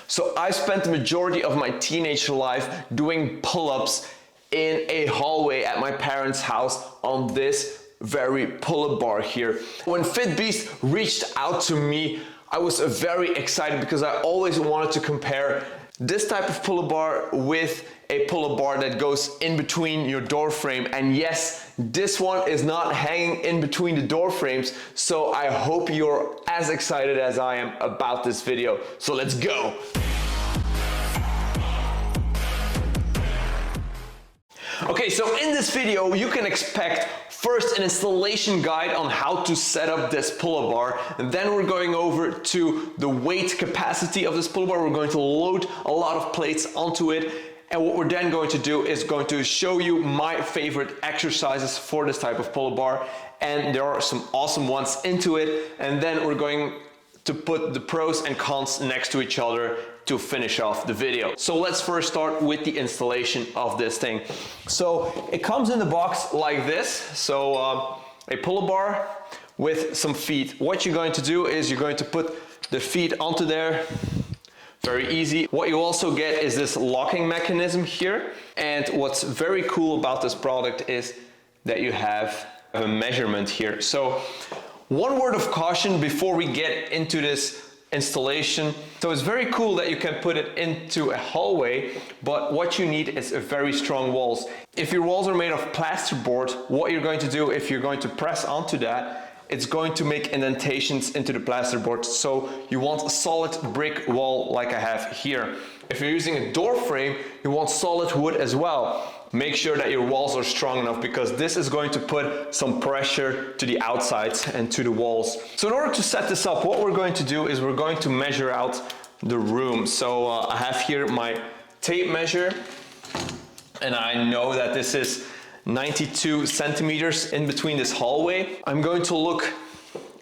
So I spent the majority of my teenage life doing pull-ups in a hallway at my parents' house on this very pull-up bar here. When Fitbeast reached out to me, I was very excited because I always wanted to compare this type of pull-up bar with a pull-up bar that goes in between your door frame. And yes, this one is not hanging in between the door frames. So I hope you're as excited as I am about this video. So let's go. Okay, so in this video, you can expect first an installation guide on how to set up this pull-up bar, and then we're going over to the weight capacity of this pull-up bar. We're going to load a lot of plates onto it, and what we're then going to do is going to show you my favorite exercises for this type of pull-up bar, and there are some awesome ones into it, and then we're going to put the pros and cons next to each other to finish off the video. So let's first start with the installation of this thing. So it comes in the box like this. So a pull-up bar with some feet. What you're going to do is you're going to put the feet onto there. Very easy. What you also get is this locking mechanism here. And what's very cool about this product is that you have a measurement here. So one word of caution before we get into this installation. So it's very cool that you can put it into a hallway, but what you need is a very strong walls. If your walls are made of plasterboard, what you're going to do if you're going to press onto that, it's going to make indentations into the plasterboard. So you want a solid brick wall like I have here. If you're using a door frame, you want solid wood as well. Make sure that your walls are strong enough because this is going to put some pressure to the outsides and to the walls. So in order to set this up, what we're going to do is we're going to measure out the room. So I have here my tape measure, and I know that this is 92 centimeters in between this hallway. I'm going to look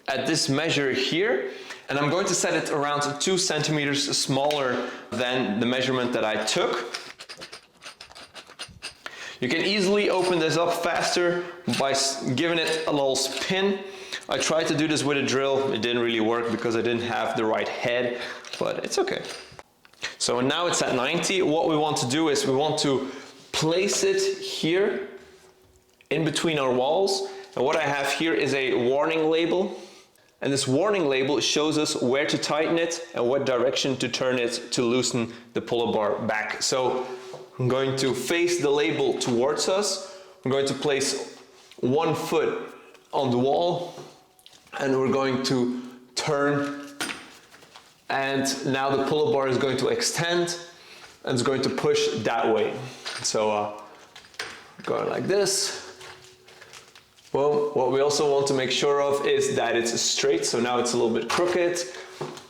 at this measure here, and I'm going to set it around 2 centimeters smaller than the measurement that I took. You can easily open this up faster by giving it a little spin. I tried to do this with a drill. It didn't really work because I didn't have the right head, but it's okay. So now it's at 90. What we want to do is we want to place it here in between our walls. And what I have here is a warning label. And this warning label shows us where to tighten it and what direction to turn it to loosen the pull-up bar back. So I'm going to face the label towards us. I'm going to place 1 foot on the wall, and we're going to turn, and now the pull-up bar is going to extend and it's going to push that way. So going like this. Well, what we also want to make sure of is that it's straight. So now it's a little bit crooked.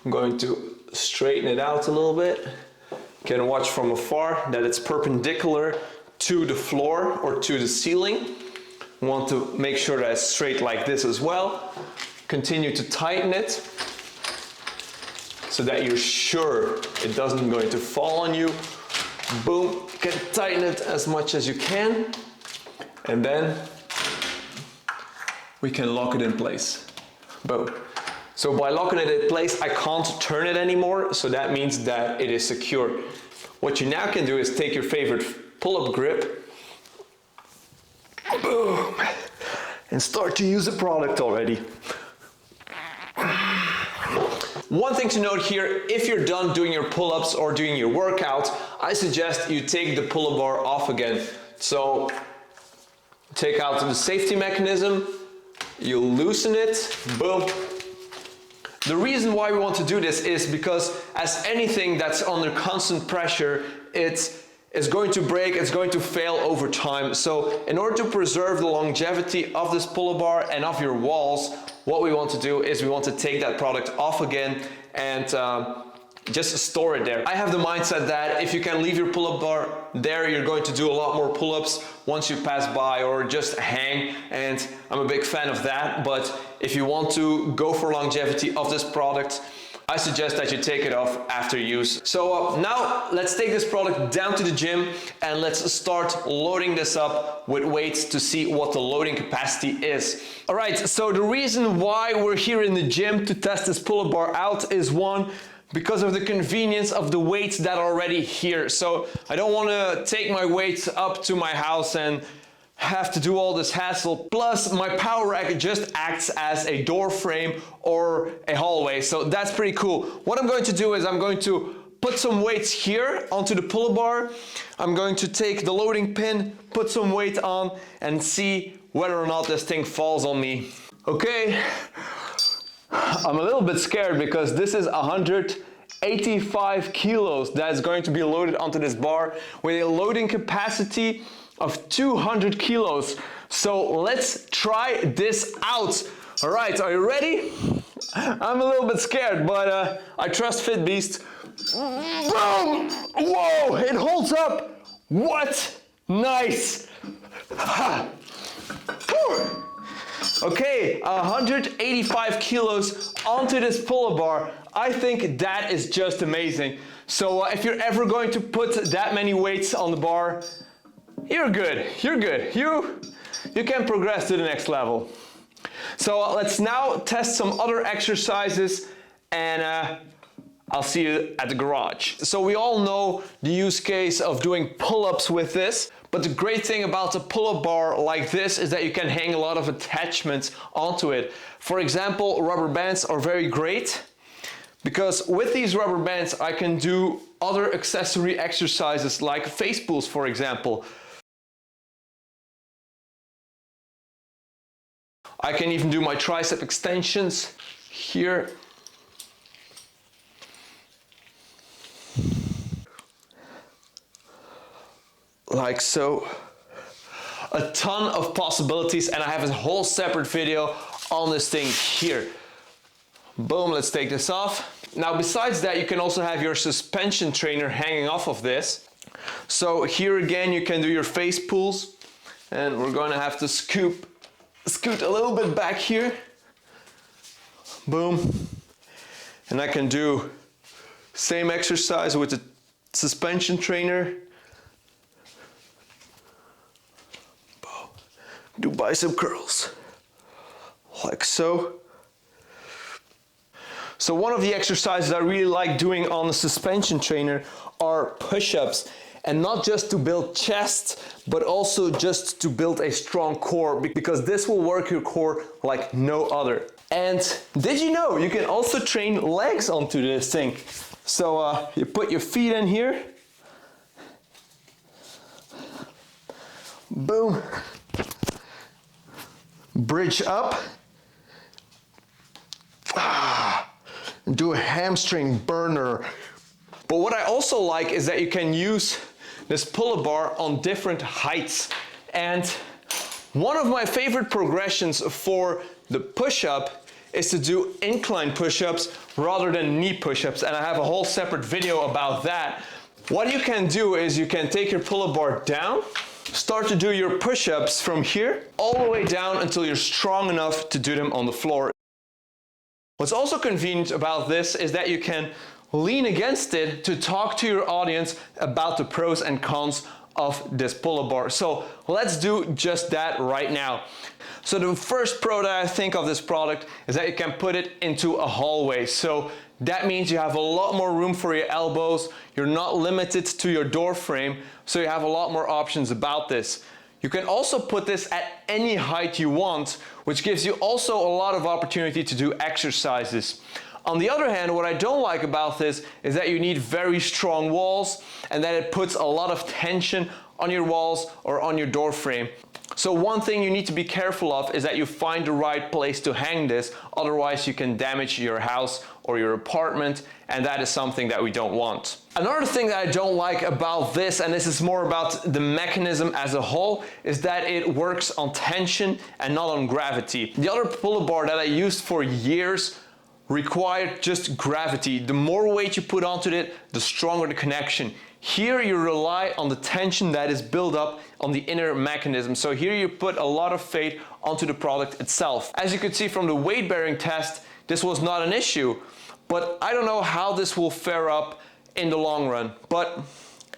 I'm going to straighten it out a little bit. You can watch from afar that it's perpendicular to the floor or to the ceiling. We want to make sure that it's straight like this as well. Continue to tighten it so that you're sure it doesn't going to fall on you. Boom, you can tighten it as much as you can, and then we can lock it in place. Boom. So by locking it in place, I can't turn it anymore, so that means that it is secure. What you now can do is take your favorite pull-up grip, boom, and start to use the product already. One thing to note here, if you're done doing your pull-ups or doing your workout, I suggest you take the pull-up bar off again. So take out the safety mechanism, you loosen it, boom. The reason why we want to do this is because as anything that's under constant pressure, it's going to break, it's going to fail over time. So in order to preserve the longevity of this pull-up bar and of your walls, what we want to do is we want to take that product off again and just store it there. I have the mindset that if you can leave your pull-up bar there, you're going to do a lot more pull-ups once you pass by or just hang, and I'm a big fan of that. But if you want to go for longevity of this product, I suggest that you take it off after use. So now let's take this product down to the gym and let's start loading this up with weights to see what the loading capacity is. All right, so the reason why we're here in the gym to test this pull-up bar out is one, because of the convenience of the weights that are already here. So I don't want to take my weights up to my house and have to do all this hassle. Plus my power rack just acts as a door frame or a hallway. So that's pretty cool. What I'm going to do is I'm going to put some weights here onto the pull-up bar. I'm going to take the loading pin, put some weight on and see whether or not this thing falls on me. Okay, I'm a little bit scared because this is 185 kilos that's going to be loaded onto this bar with a loading capacity of 200 kilos. So let's try this out. All right, are you ready? I'm a little bit scared, but I trust Fitbeast. Boom! Whoa, it holds up. What? Nice. Ha. Okay, 185 kilos onto this pull-up bar. I think that is just amazing. So if you're ever going to put that many weights on the bar, you're good. You're good. You can progress to the next level. So let's now test some other exercises and I'll see you at the garage. So we all know the use case of doing pull-ups with this, but the great thing about a pull-up bar like this is that you can hang a lot of attachments onto it. For example, rubber bands are very great because with these rubber bands I can do other accessory exercises like face pulls, for example. I can even do my tricep extensions here. Like so. A ton of possibilities, and I have a whole separate video on this thing here. Boom, let's take this off. Now besides that, you can also have your suspension trainer hanging off of this. So here again you can do your face pulls, and we're going to have to scoot a little bit back here. Boom. And I can do same exercise with the suspension trainer. Boom. Do bicep curls like so. So one of the exercises I really like doing on the suspension trainer are push-ups. And not just to build chest, but also just to build a strong core, because this will work your core like no other. And did you know you can also train legs onto this thing? So you put your feet in here. Boom. Bridge up. Do a hamstring burner. But what I also like is that you can use this pull-up bar on different heights. And one of my favorite progressions for the push-up is to do incline push-ups rather than knee push-ups. And I have a whole separate video about that. What you can do is you can take your pull-up bar down, start to do your push-ups from here, all the way down until you're strong enough to do them on the floor. What's also convenient about this is that you can lean against it to talk to your audience about the pros and cons of this pull-up bar. So let's do just that right now. So the first pro that I think of this product is that you can put it into a hallway. So that means you have a lot more room for your elbows. You're not limited to your door frame, so you have a lot more options about this. You can also put this at any height you want, which gives you also a lot of opportunity to do exercises. On the other hand, what I don't like about this is that you need very strong walls and that it puts a lot of tension on your walls or on your door frame. So one thing you need to be careful of is that you find the right place to hang this, otherwise you can damage your house or your apartment, and that is something that we don't want. Another thing that I don't like about this, and this is more about the mechanism as a whole, is that it works on tension and not on gravity. The other pull-up bar that I used for years required just gravity. The more weight you put onto it, the stronger the connection. Here you rely on the tension that is built up on the inner mechanism. So here you put a lot of weight onto the product itself. As you could see from the weight bearing test, this was not an issue, but I don't know how this will fare up in the long run, but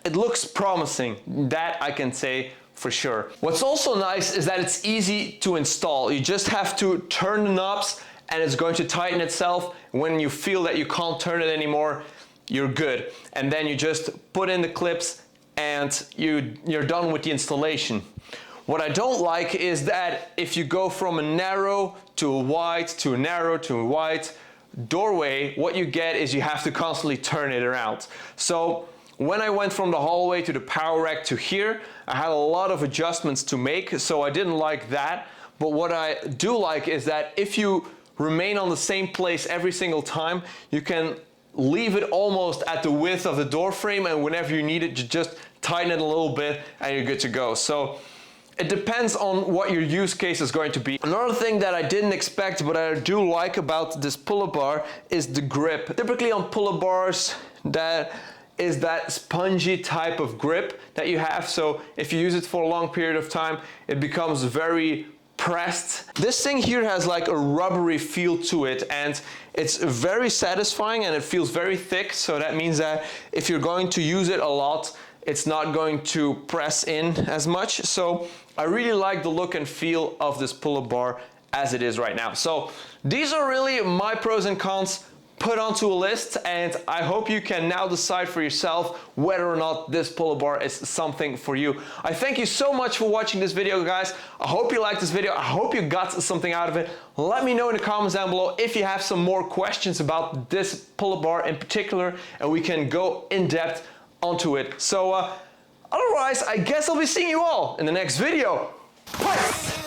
it looks promising. That I can say for sure. What's also nice is that it's easy to install. You just have to turn the knobs and it's going to tighten itself. When you feel that you can't turn it anymore, you're good. And then you just put in the clips and you're done with the installation. What I don't like is that if you go from a narrow to a wide to a narrow to a wide doorway, what you get is you have to constantly turn it around. So when I went from the hallway to the power rack to here, I had a lot of adjustments to make, so I didn't like that. But what I do like is that if you remain on the same place every single time, you can leave it almost at the width of the door frame, and whenever you need it, you just tighten it a little bit and you're good to go. So it depends on what your use case is going to be. Another thing that I didn't expect but I do like about this pull-up bar is the grip. Typically on pull-up bars, that is that spongy type of grip that you have. So if you use it for a long period of time, it becomes very pressed. This thing here has like a rubbery feel to it, and it's very satisfying and it feels very thick. So that means that if you're going to use it a lot, it's not going to press in as much. So I really like the look and feel of this pull-up bar as it is right now. So these are really my pros and cons put onto a list, and I hope you can now decide for yourself whether or not this pull-up bar is something for you. I thank you so much for watching this video, guys. I hope you liked this video. I hope you got something out of it. Let me know in the comments down below if you have some more questions about this pull-up bar in particular, and we can go in depth onto it. So otherwise, I guess I'll be seeing you all in the next video. Peace!